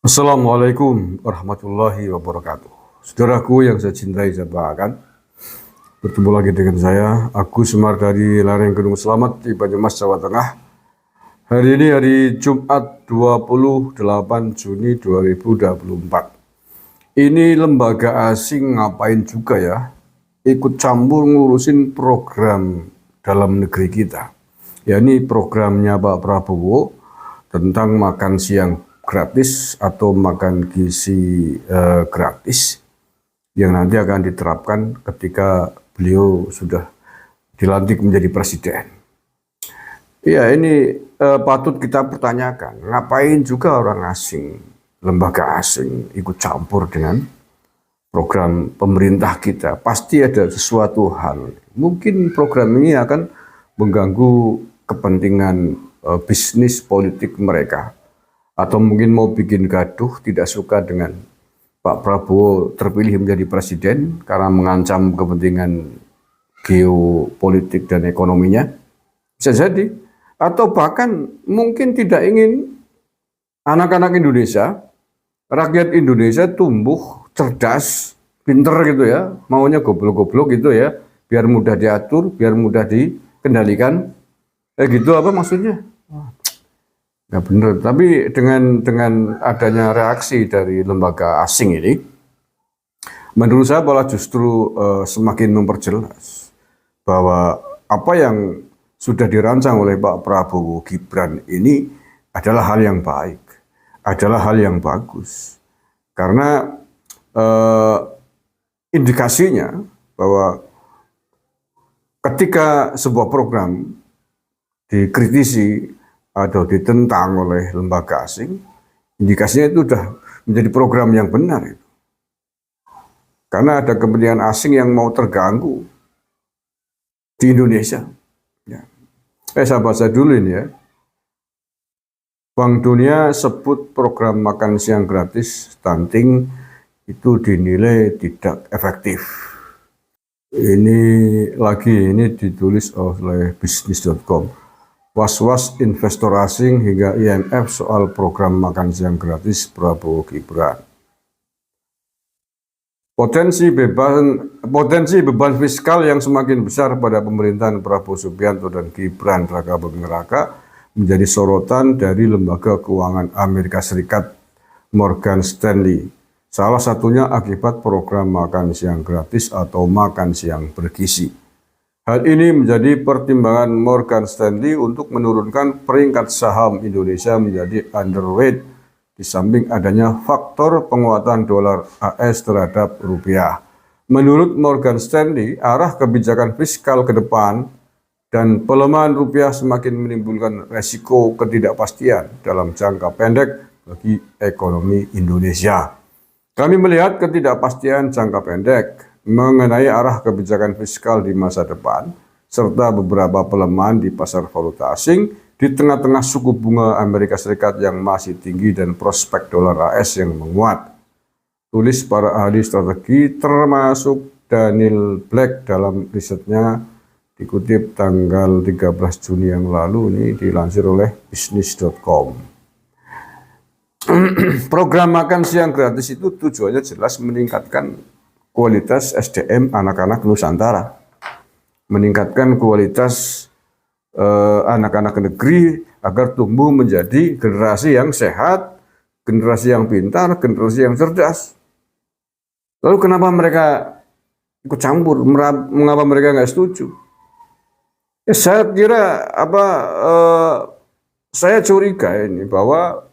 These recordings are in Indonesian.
Assalamualaikum warahmatullahi wabarakatuh. Saudaraku yang saya cintai dan banggakan, bertemu lagi dengan saya, Agus Semar dari lereng Gunung Selamat di Banyumas, Jawa Tengah. Hari ini hari Jumat 28 Juni 2024. Ini lembaga asing ngapain juga ya, ikut campur ngurusin program dalam negeri kita. Ya ini programnya Pak Prabowo tentang makan siang gratis atau makan gizi gratis yang nanti akan diterapkan ketika beliau sudah dilantik menjadi presiden. Ya ini patut kita pertanyakan, ngapain juga orang asing, lembaga asing ikut campur dengan program pemerintah kita? Pasti ada sesuatu hal. Mungkin program ini akan mengganggu kepentingan bisnis politik mereka. Atau mungkin mau bikin gaduh, tidak suka dengan Pak Prabowo terpilih menjadi presiden karena mengancam kepentingan geopolitik dan ekonominya. Bisa jadi. Atau bahkan mungkin tidak ingin anak-anak Indonesia, rakyat Indonesia tumbuh cerdas, pinter gitu ya, maunya goblok-goblok gitu ya, biar mudah diatur, biar mudah dikendalikan. Gitu apa maksudnya? Ya benar, tapi dengan adanya reaksi dari lembaga asing ini, menurut saya malah justru semakin memperjelas bahwa apa yang sudah dirancang oleh Pak Prabowo Gibran ini adalah hal yang baik, adalah hal yang bagus. Karena indikasinya bahwa ketika sebuah program dikritisi atau ditentang oleh lembaga asing, indikasinya itu sudah menjadi program yang benar. Karena ada kepentingan asing yang mau terganggu di Indonesia. Ya. Saya baca dulu ini ya. Bank Dunia sebut program makan siang gratis stunting itu dinilai tidak efektif. Ini ditulis oleh bisnis.com. Was-was investor asing hingga IMF soal program makan siang gratis Prabowo Gibran. Potensi beban fiskal yang semakin besar pada pemerintahan Prabowo Subianto dan Gibran Raka Buming Raka menjadi sorotan dari lembaga keuangan Amerika Serikat Morgan Stanley. Salah satunya akibat program makan siang gratis atau makan siang bergizi. Hal ini menjadi pertimbangan Morgan Stanley untuk menurunkan peringkat saham Indonesia menjadi underweight di samping adanya faktor penguatan dolar AS terhadap rupiah. Menurut Morgan Stanley, arah kebijakan fiskal ke depan dan pelemahan rupiah semakin menimbulkan resiko ketidakpastian dalam jangka pendek bagi ekonomi Indonesia. Kami melihat ketidakpastian jangka pendek mengenai arah kebijakan fiskal di masa depan, serta beberapa pelemahan di pasar valuta asing di tengah-tengah suku bunga Amerika Serikat yang masih tinggi dan prospek dolar AS yang menguat. Tulis para ahli strategi termasuk Daniel Black dalam risetnya dikutip tanggal 13 Juni yang lalu, ini dilansir oleh bisnis.com. Program makan siang gratis itu tujuannya jelas meningkatkan kualitas SDM anak-anak Nusantara, meningkatkan kualitas anak-anak negeri agar tumbuh menjadi generasi yang sehat, generasi yang pintar, generasi yang cerdas. Lalu kenapa mereka ikut campur? Mengapa mereka nggak setuju? Ya, saya kira saya curiga ini bahwa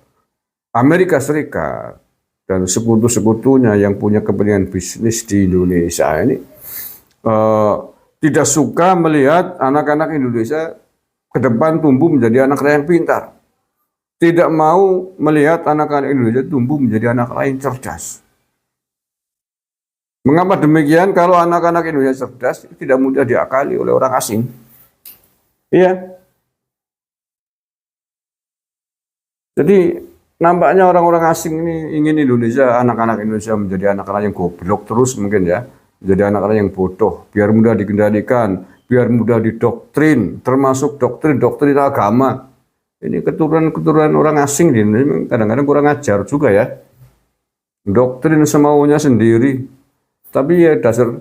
Amerika Serikat dan sekutu-sekutunya yang punya kepentingan bisnis di Indonesia ini tidak suka melihat anak-anak Indonesia ke depan tumbuh menjadi anak yang pintar. Tidak mau melihat anak-anak Indonesia tumbuh menjadi anak yang cerdas. Mengapa demikian? Kalau anak-anak Indonesia cerdas, tidak mudah diakali oleh orang asing. Iya. Jadi nampaknya orang-orang asing ini ingin Indonesia, anak-anak Indonesia menjadi anak-anak yang goblok terus mungkin ya. Menjadi anak-anak yang bodoh, biar mudah dikendalikan, biar mudah didoktrin, termasuk doktrin-doktrin agama. Ini keturunan-keturunan orang asing di Indonesia kadang-kadang kurang ajar juga ya. Doktrin semaunya sendiri. Tapi ya dasar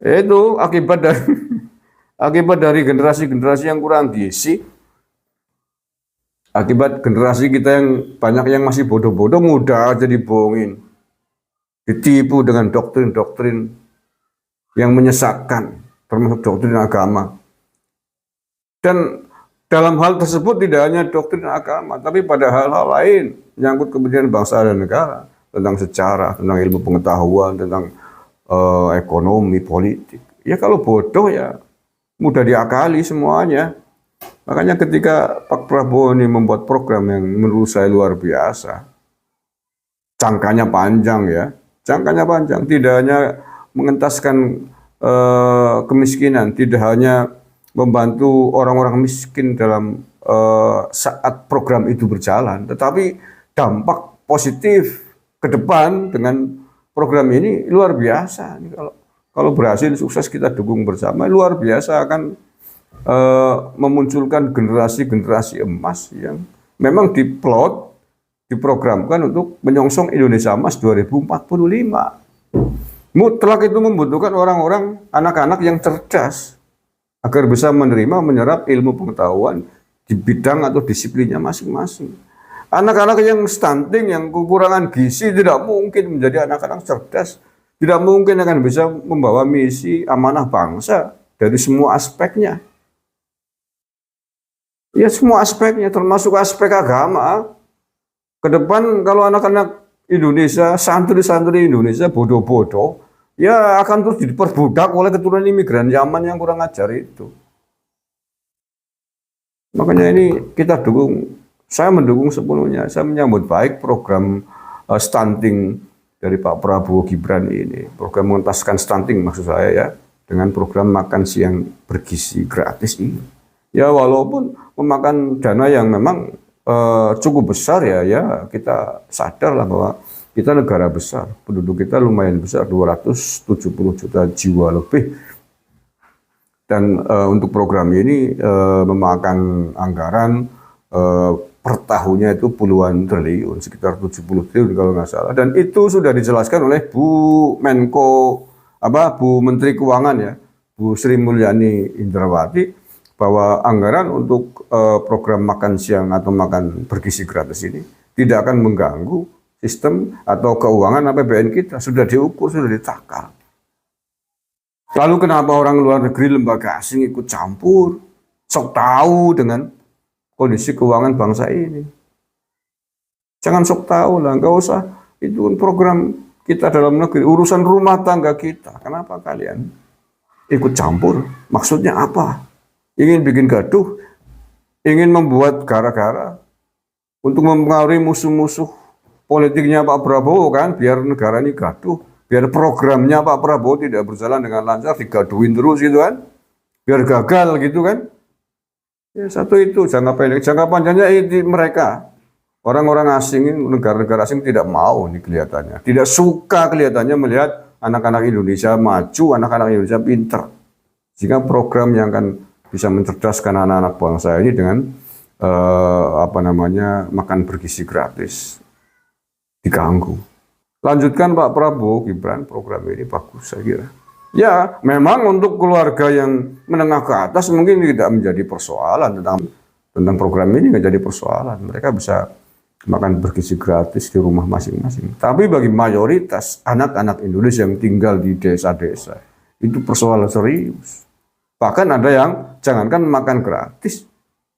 itu akibat dari akibat dari generasi-generasi yang kurang gizi. Akibat generasi kita yang banyak yang masih bodoh-bodoh, mudah aja dibohongin. Ditipu dengan doktrin-doktrin yang menyesatkan, termasuk doktrin agama. Dan dalam hal tersebut tidak hanya doktrin agama, tapi pada hal-hal lain menyangkut kepentingan bangsa dan negara, tentang sejarah, tentang ilmu pengetahuan, tentang ekonomi, politik. Ya kalau bodoh ya mudah diakali semuanya. Makanya ketika Pak Prabowo ini membuat program yang menurut saya luar biasa, jangkanya panjang ya, jangkanya panjang, tidak hanya mengentaskan kemiskinan, tidak hanya membantu orang-orang miskin dalam saat program itu berjalan, tetapi dampak positif ke depan dengan program ini luar biasa. Kalau berhasil sukses kita dukung bersama, luar biasa akan memunculkan generasi-generasi emas yang memang diplot, diprogramkan untuk menyongsong Indonesia Emas 2045. Mutlak itu membutuhkan orang-orang, anak-anak yang cerdas agar bisa menerima, menyerap ilmu pengetahuan di bidang atau disiplinnya masing-masing. Anak-anak yang stunting, yang kekurangan gizi tidak mungkin menjadi anak-anak cerdas, tidak mungkin akan bisa membawa misi amanah bangsa dari semua aspeknya. Ya semua aspeknya, termasuk aspek agama. Ke depan kalau anak-anak Indonesia, santri-santri Indonesia bodoh-bodoh, ya akan terus diperbudak oleh keturunan imigran Yaman yang kurang ajar itu. Makanya ini kita dukung, saya mendukung sepenuhnya, saya menyambut baik program stunting dari Pak Prabowo Gibran ini, program mengentaskan stunting maksud saya ya, dengan program makan siang bergizi gratis ini. Ya walaupun memakan dana yang memang cukup besar ya kita sadar lah bahwa kita negara besar, penduduk kita lumayan besar, 270 juta jiwa lebih. Dan untuk program ini memakan anggaran per tahunnya itu puluhan triliun, sekitar 70 triliun kalau nggak salah. Dan itu sudah dijelaskan oleh Bu Menko, Bu Menteri Keuangan ya, Bu Sri Mulyani Indrawati, bahwa anggaran untuk program makan siang atau makan bergizi gratis ini tidak akan mengganggu sistem atau keuangan APBN kita. Sudah diukur, sudah ditakar. Lalu kenapa orang luar negeri, lembaga asing ikut campur, sok tahu dengan kondisi keuangan bangsa ini? Jangan sok tahu lah, nggak usah. Itu program kita dalam negeri, urusan rumah tangga kita. Kenapa kalian ikut campur? Maksudnya apa? Ingin bikin gaduh, ingin membuat gara-gara untuk mempengaruhi musuh-musuh politiknya Pak Prabowo kan, biar negara ini gaduh, biar programnya Pak Prabowo tidak berjalan dengan lancar, digaduhin terus gitu kan, biar gagal gitu kan. Ya satu itu jangka pendek, jangka panjangnya ini mereka orang-orang asing, negara-negara asing tidak mau nih kelihatannya, tidak suka kelihatannya melihat anak-anak Indonesia maju, anak-anak Indonesia pinter, sehingga program yang akan bisa mencerdaskan anak-anak bangsa ini dengan makan bergizi gratis diganggu. Lanjutkan Pak Prabowo Gibran, program ini bagus saya kira. Ya memang untuk keluarga yang menengah ke atas mungkin tidak menjadi persoalan, tentang program ini nggak jadi persoalan. Mereka bisa makan bergizi gratis di rumah masing-masing. Tapi bagi mayoritas anak-anak Indonesia yang tinggal di desa-desa itu persoalan serius. Bahkan ada yang jangankan makan gratis,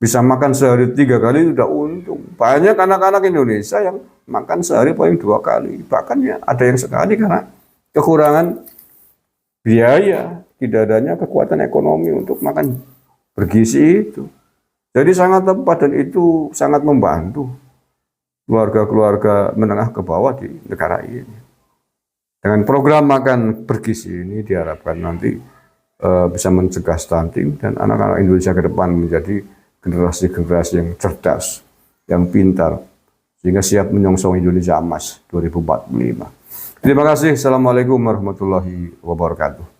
bisa makan sehari 3 kali sudah untung. Banyak anak-anak Indonesia yang makan sehari paling 2 kali. Bahkan ya ada yang sekali karena kekurangan biaya, tidak adanya kekuatan ekonomi untuk makan bergizi itu. Jadi sangat tepat dan itu sangat membantu keluarga-keluarga menengah ke bawah di negara ini. Dengan program makan bergizi ini diharapkan nanti bisa mencegah stunting dan anak-anak Indonesia ke depan menjadi generasi-generasi yang cerdas, yang pintar, sehingga siap menyongsong Indonesia Emas 2045. Terima kasih. Assalamualaikum warahmatullahi wabarakatuh.